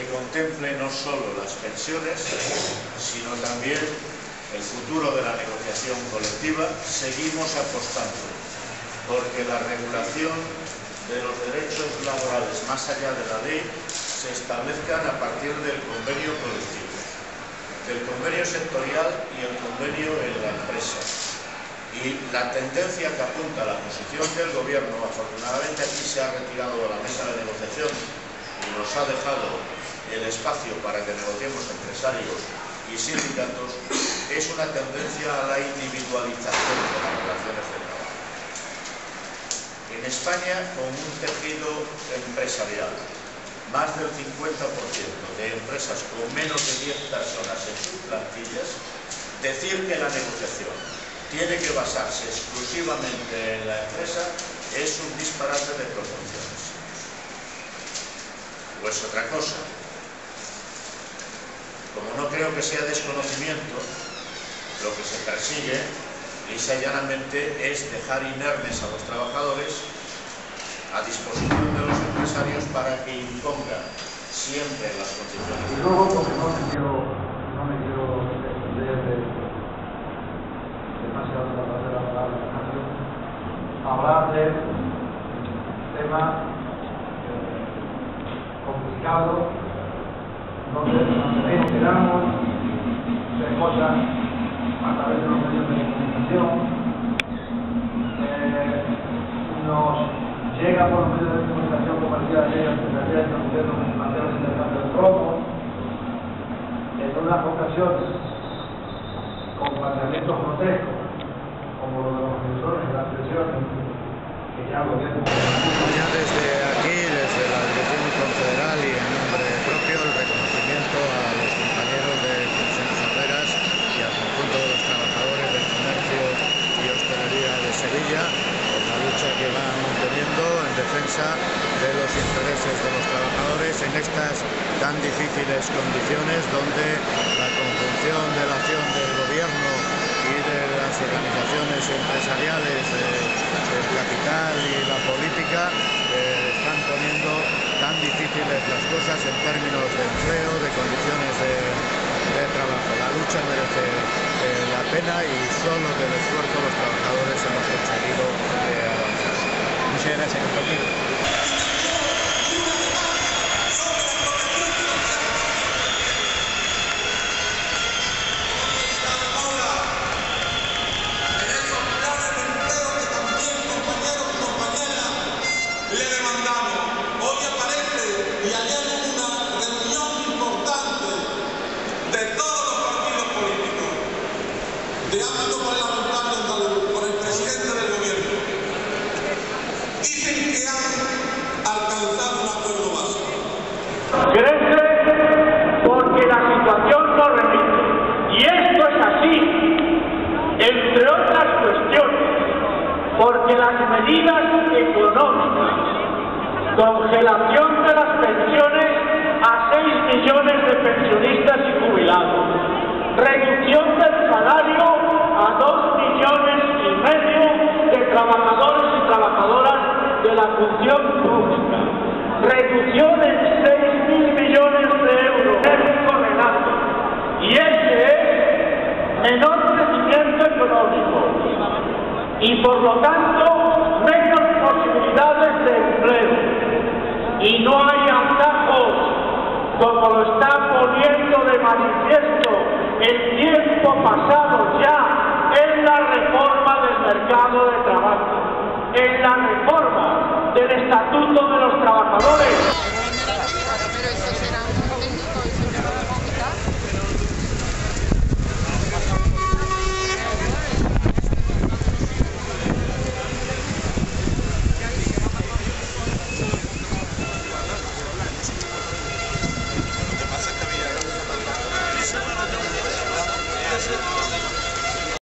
que contemple no solo las pensiones, sino también el futuro de la negociación colectiva. Seguimos apostando porque la regulación de los derechos laborales más allá de la ley se establezcan a partir del convenio colectivo, del convenio sectorial y el convenio en la empresa. Y la tendencia que apunta a la posición del Gobierno, afortunadamente aquí se ha retirado de la mesa de negociación y nos ha dejado el espacio para que negociemos empresarios y sindicatos, es una tendencia a la individualización de las relaciones de trabajo. En España, con un tejido empresarial, más del 50% de empresas con menos de 10 personas en sus plantillas, decir que la negociación tiene que basarse exclusivamente en la empresa es un disparate de proporciones. O es otra cosa. Como no creo que sea desconocimiento, lo que se persigue, lisa y llanamente, es dejar inermes a los trabajadores a disposición de los empresarios para que impongan siempre las condiciones. Y luego, porque no me quiero extender demasiado la palabra, hablar de un tema complicado, donde nos enteramos de cosas a través de los medios de comunicación, nos llega por los medios de comunicación como el día de ayer, el gobierno municipal de intercambio de cromos, en unas ocasiones con planteamientos grotescos, como lo de los profesores de las pensiones, que ya el gobierno... Ya desde aquí, desde la Dirección Confederal y en nombre propio, el reconocimiento a los compañeros de Comisiones Obreras y al conjunto de los trabajadores del comercio y hostelería de Sevilla por la lucha que van manteniendo en defensa de los intereses de los trabajadores en estas tan difíciles condiciones donde la conjunción de la acción del gobierno y de las organizaciones empresariales, del capital y la política están poniendo tan difíciles las cosas en términos de empleo, de condiciones de trabajo. La lucha merece la pena y solo del esfuerzo los trabajadores hemos conseguido avanzar. Muchas gracias, compañero. De ámbito parlamentario andaluz por el presidente del gobierno, dicen que han alcanzado un acuerdo básico. Crece porque la situación no repite. Y esto es así, entre otras cuestiones, porque las medidas económicas, congelación de las pensiones a 6 millones de pensionistas y jubilados, reducción del salario a 2,5 millones de trabajadores y trabajadoras de la función pública, reducción en 6.000 millones de euros, y ese es menor crecimiento económico y por lo tanto menos posibilidades de empleo, y no hay atajos como lo está poniendo de manifiesto el tiempo pasado ya en la reforma del mercado de trabajo, en la reforma del Estatuto de los Trabajadores.